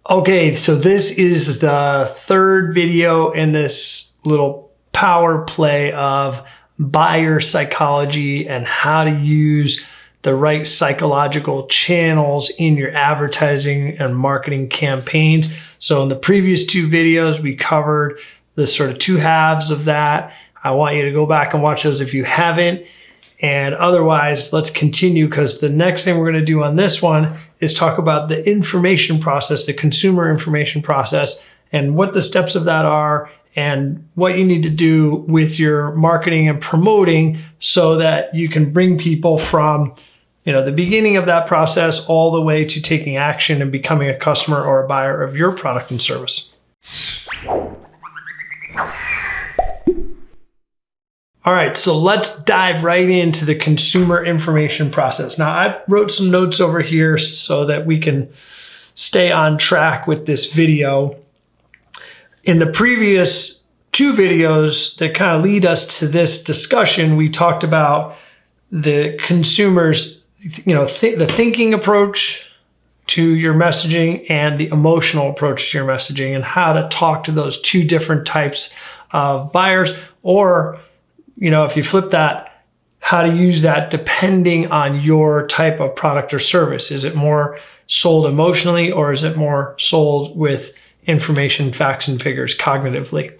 Okay, so this is the third video in this little power play of buyer psychology and how to use the right psychological channels in your advertising and marketing campaigns. So in the previous two videos, we covered the sort of two halves of that. I want you to go back and watch those if you haven't. And otherwise, let's continue, because the next thing we're going to do on this one is talk about the information process, the consumer information process, and what the steps of that are and what you need to do with your marketing and promoting so that you can bring people from, the beginning of that process all the way to taking action and becoming a customer or a buyer of your product and service. All right, so let's dive right into the consumer information process. Now, I wrote some notes over here so that we can stay on track with this video. In the previous two videos that kind of lead us to this discussion, we talked about the consumer's, the thinking approach to your messaging and the emotional approach to your messaging, and how to talk to those two different types of buyers, or if you flip that, how to use that depending on your type of product or service. Is it more sold emotionally, or is it more sold with information, facts, and figures cognitively?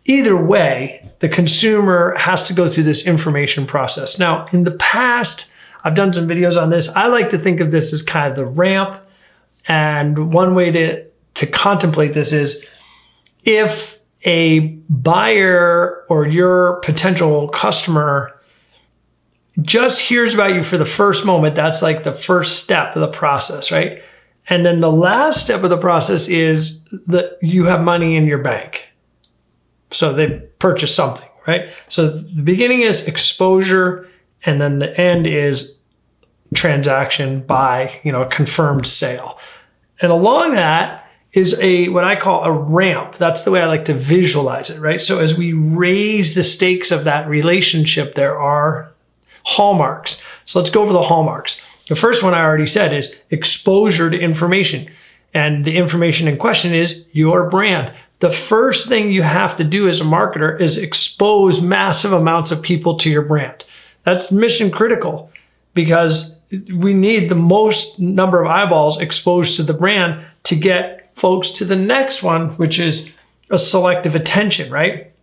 Either way, the consumer has to go through this information process. Now, in the past, I've done some videos on this. I like to think of this as kind of the ramp. And one way to contemplate this is, if a buyer or your potential customer just hears about you for the first moment, that's like the first step of the process, right? And then the last step of the process is that you have money in your bank. So they purchase something, right? So the beginning is exposure, and then the end is transaction by, a confirmed sale. And along that is what I call a ramp. That's the way I like to visualize it, right? So as we raise the stakes of that relationship, there are hallmarks. So let's go over the hallmarks. The first one I already said is exposure to information. And the information in question is your brand. The first thing you have to do as a marketer is expose massive amounts of people to your brand. That's mission critical, because we need the most number of eyeballs exposed to the brand to get folks to the next one, which is a selective attention, right?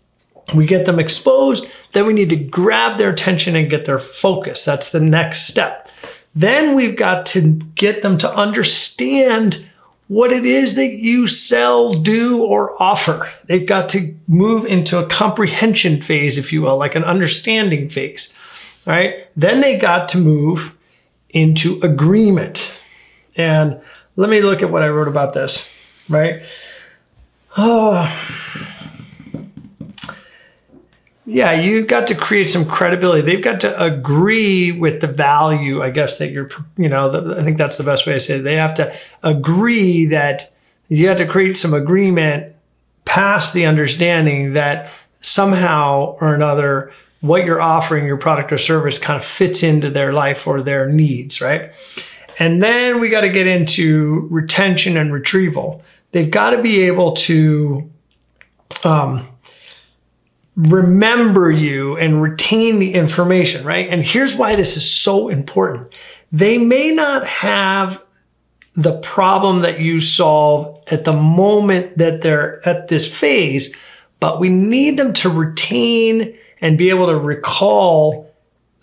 We get them exposed, then we need to grab their attention and get their focus. That's the next step. Then we've got to get them to understand what it is that you sell, do, or offer. They've got to move into a comprehension phase, if you will, like an understanding phase, right? Then they got to move into agreement. And let me look at what I wrote about this, right? Yeah, you got to create some credibility. They've got to agree with the value, I guess, that you're, I think that's the best way to say it. They have to agree that you have to create some agreement past the understanding that somehow or another, what you're offering, your product or service, kind of fits into their life or their needs, right? And then we got to get into retention and retrieval. They've got to be able to remember you and retain the information, right? And here's why this is so important. They may not have the problem that you solve at the moment that they're at this phase, but we need them to retain and be able to recall,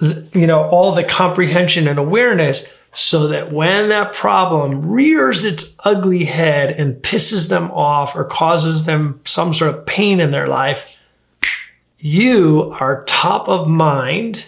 all the comprehension and awareness, so that when that problem rears its ugly head and pisses them off or causes them some sort of pain in their life, you are top of mind,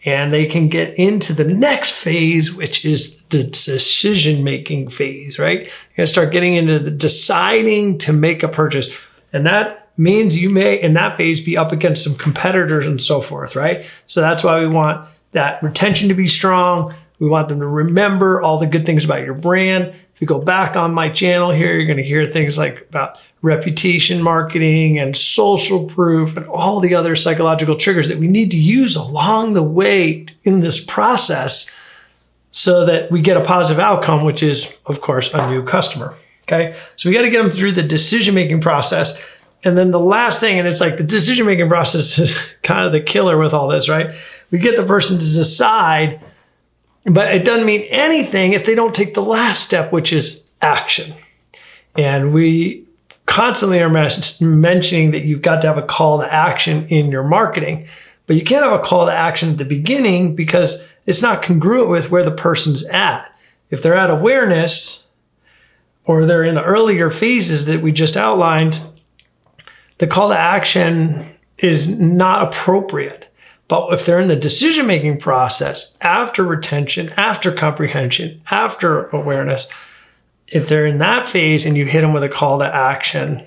and they can get into the next phase, which is the decision-making phase, right? You're gonna start getting into the deciding to make a purchase. And that means you may, in that phase, be up against some competitors and so forth, right? So that's why we want that retention to be strong. We want them to remember all the good things about your brand. If you go back on my channel here, you're going to hear things like about reputation marketing and social proof and all the other psychological triggers that we need to use along the way in this process so that we get a positive outcome, which is, of course, a new customer. Okay, so we got to get them through the decision-making process. And then the last thing, and it's like the decision-making process is kind of the killer with all this, right? We get the person to decide, but it doesn't mean anything if they don't take the last step, which is action. And we constantly are mentioning that you've got to have a call to action in your marketing, but you can't have a call to action at the beginning because it's not congruent with where the person's at. If they're at awareness or they're in the earlier phases that we just outlined, the call to action is not appropriate. But if they're in the decision-making process, after retention, after comprehension, after awareness, if they're in that phase and you hit them with a call to action,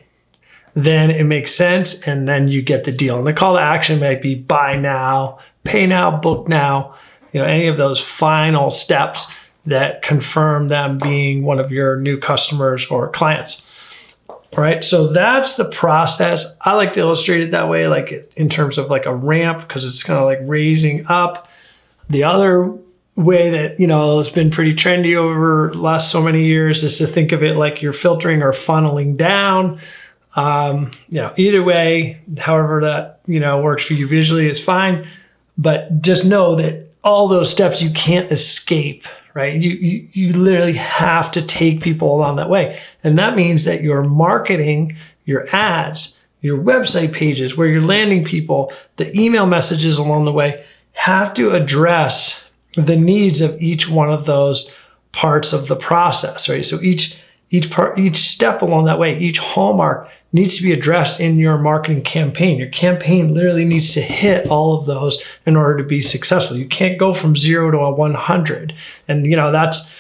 then it makes sense and then you get the deal. And the call to action might be buy now, pay now, book now, any of those final steps that confirm them being one of your new customers or clients. All right, so that's the process. I like to illustrate it that way, like in terms of like a ramp, because it's kind of like raising up. The other way that, it's been pretty trendy over the last so many years is to think of it like you're filtering or funneling down. Either way, however that, works for you visually is fine. But just know that all those steps you can't escape, right? You literally have to take people along that way. And that means that your marketing, your ads, your website pages, where you're landing people, the email messages along the way have to address the needs of each one of those parts of the process, right? So each step along that way, each hallmark needs to be addressed in your marketing campaign. Your campaign literally needs to hit all of those in order to be successful. You can't go from 0 to a 100. And, that's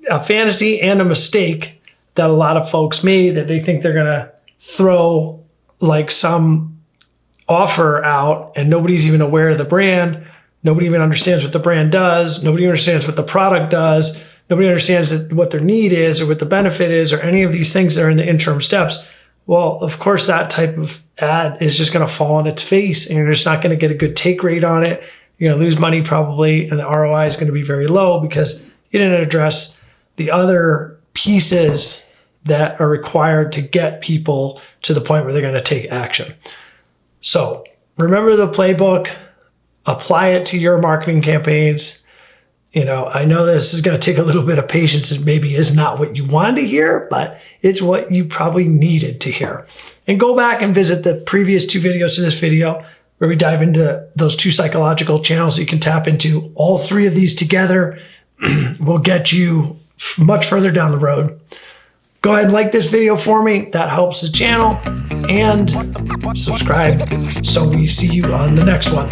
a fantasy and a mistake that a lot of folks made, that they think they're going to throw like some offer out and nobody's even aware of the brand. Nobody even understands what the brand does. Nobody understands what the product does. Nobody understands what their need is or what the benefit is or any of these things that are in the interim steps. Well, of course, that type of ad is just going to fall on its face and you're just not going to get a good take rate on it. You're going to lose money probably, and the ROI is going to be very low because you didn't address the other pieces that are required to get people to the point where they're going to take action. So remember the playbook, apply it to your marketing campaigns. I know this is going to take a little bit of patience and maybe is not what you wanted to hear, but it's what you probably needed to hear. And go back and visit the previous 2 videos to this video where we dive into those 2 psychological channels that you can tap into. All 3 of these together will get you much further down the road. Go ahead and like this video for me. That helps the channel. And subscribe so we see you on the next one.